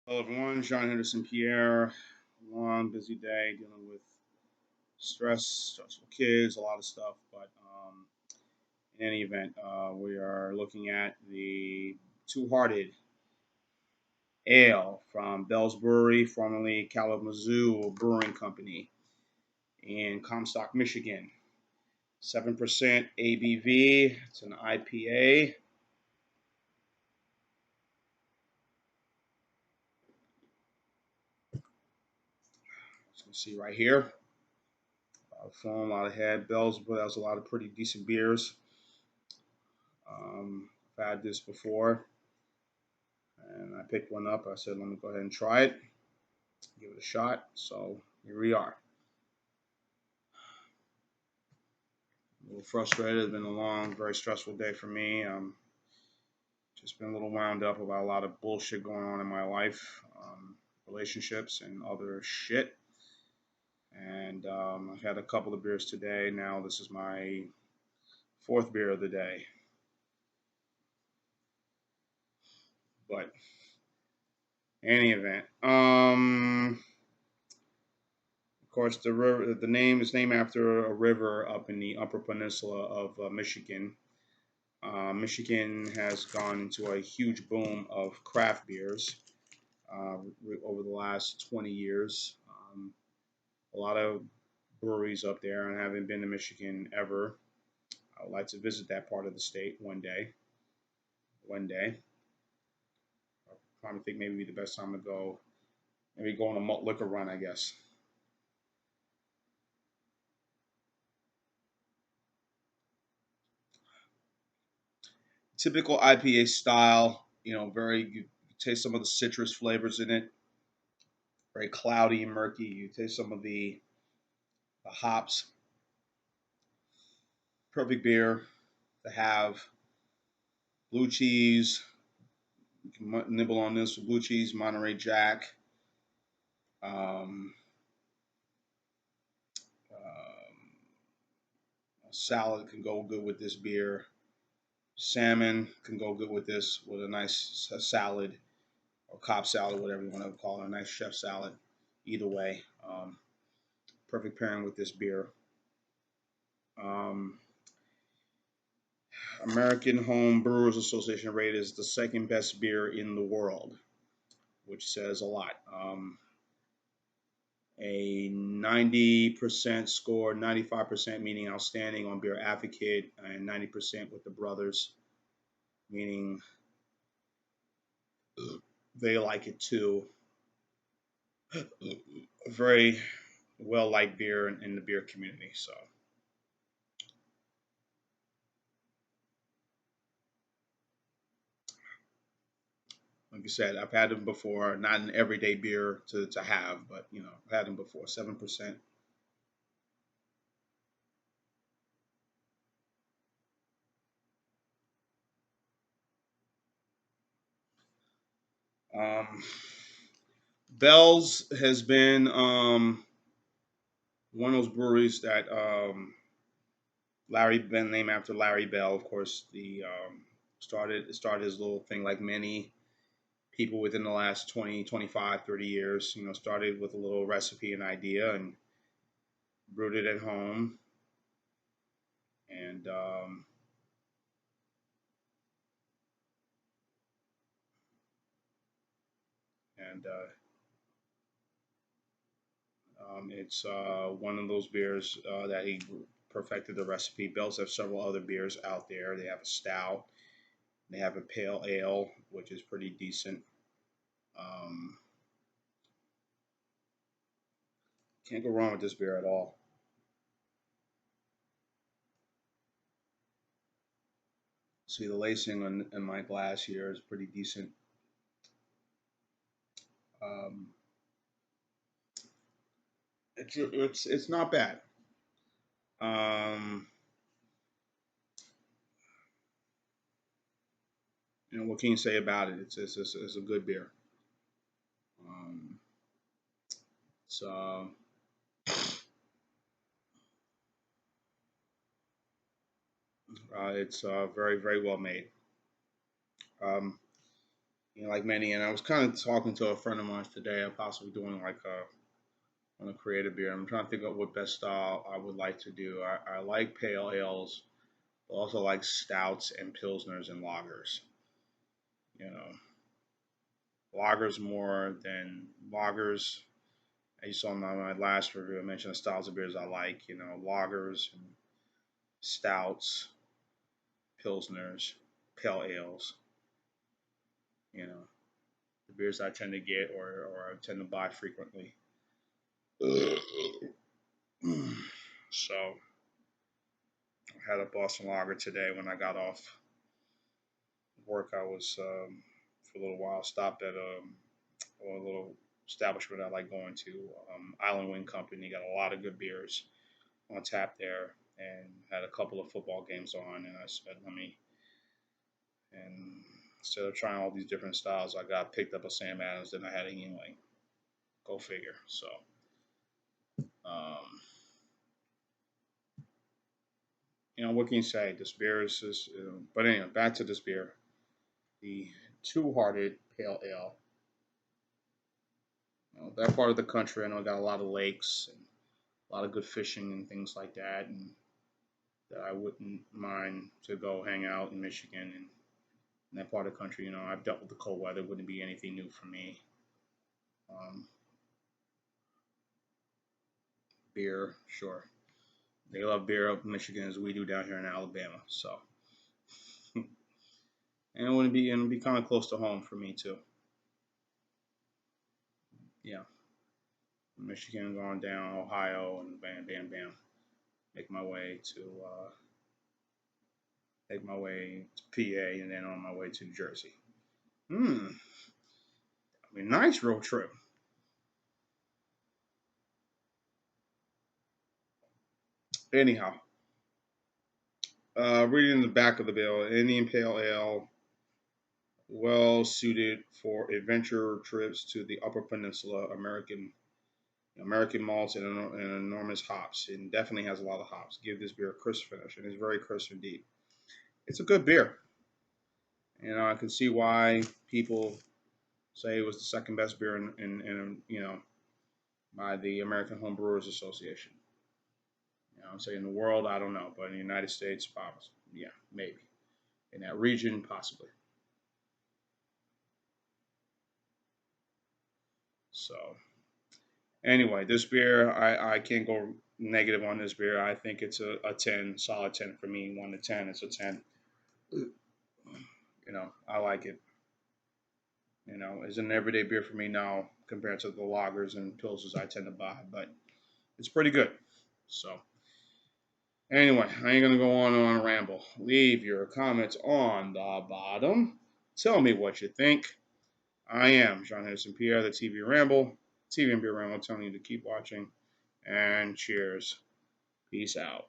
Hello, everyone. John Henderson Pierre. Long, busy day dealing with stressful kids, a lot of stuff. But in any event, we are looking at the Two Hearted Ale from Bell's Brewery, formerly Kalamazoo Brewing Company in Comstock, Michigan. 7% ABV. It's an IPA. As you can see right here, a lot of foam, a lot of head. Bell's has a lot of pretty decent beers. I've had this before, and I picked one up. I said, let me go ahead and try it, give it a shot. So here we are. A little frustrated. It's been a long, very stressful day for me. Just been a little wound up about a lot of bullshit going on in my life, relationships and other shit. And I've had a couple of beers today. Now this is my fourth beer of the day. But in any event, of course, the name is named after a river up in the Upper Peninsula of Michigan. Michigan has gone into a huge boom of craft beers uh, over the last 20 years. A lot of breweries up there, and I haven't been to Michigan ever. I would like to visit that part of the state one day. One day, I probably think maybe the best time to go. Maybe go on a malt liquor run, I guess. Typical IPA style. Very you taste some of the citrus flavors in it. Very cloudy and murky. You taste some of the hops. Perfect beer to have. Blue cheese. You can nibble on this with blue cheese, Monterey Jack. Um, Salad can go good with this beer. Salmon can go good with this with a nice salad or Cobb salad, whatever you want to call it, a nice chef salad. Either way, perfect pairing with this beer. Um, American Home Brewers Association rated as the second best beer in the world, which says a lot. A 90% score, 95% meaning outstanding on Beer Advocate, and 90% with the brothers, meaning they like it too. A very well liked beer in the beer community. So, like I said, I've had them before. Not an everyday beer to have, but I've had them before. 7%. Um, Bell's has been one of those breweries that Larry been named after Larry Bell, of course. The started his little thing like many people within the last 20, 25, 30 years. Started with a little recipe and idea and brewed it at home, and it's one of those beers that he perfected the recipe. Bells have several other beers out there. They have a stout, they have a pale ale, which is pretty decent. Um, can't go wrong with this beer at all. See the lacing in my glass here is pretty decent. Um, it's not bad. Um, what can you say about it? It's a good beer. Um, so it's very very well made. Um, like many. And I was kind of talking to a friend of mine today, possibly doing like on a creative beer. I'm trying to think of what best style I would like to do. I like pale ales, but also like stouts and pilsners and lagers. You know, lagers more than lagers. As you saw in my last review, I mentioned the styles of beers I like. Lagers and stouts, pilsners, pale ales. You know, the beers I tend to get or I tend to buy frequently. So I had a Boston Lager today when I got off work. I was for a little while stopped at a little establishment I like going to, Island Wing Company. Got a lot of good beers on tap there, and had a couple of football games on. And I said, let me. And instead of trying all these different styles, I got picked up a Sam Adams. Then I had a Yingling. Go figure. So, um, what can you say? This beer is just. But anyway, back to this beer. The Two Hearted Pale Ale. That part of the country, I know, got a lot of lakes and a lot of good fishing and things like that, and that I wouldn't mind to go hang out in Michigan and in that part of the country. I've dealt with the cold weather; wouldn't be anything new for me. Um, Beer, sure. They love beer up in Michigan as we do down here in Alabama. So, and it would be kind of close to home for me too. Yeah, Michigan going down, Ohio, and bam, bam, bam. Make my way to make my way to PA, and then on my way to New Jersey. Hmm. I mean, nice road trip. Anyhow, reading the back of the bill, Indian Pale Ale, well suited for adventure trips to the Upper Peninsula, American malts and enormous hops. It definitely has a lot of hops. Give this beer a crisp finish, and it's very crisp indeed. It's a good beer. I can see why people say it was the second best beer in by the American Home Brewers Association. I'm saying in the world, I don't know, but in the United States, probably, yeah, maybe in that region, possibly. So anyway, this beer, I can't go negative on this beer. I think it's a 10, solid 10 for me. 1 to 10, it's a 10. I like it. It's an everyday beer for me now compared to the lagers and pilsers I tend to buy, but it's pretty good. So anyway, I ain't gonna go on a ramble. Leave your comments on the bottom. Tell me what you think. I am John Henderson Pierre, the TV Ramble, TV and Beer Ramble, telling you to keep watching. And cheers. Peace out.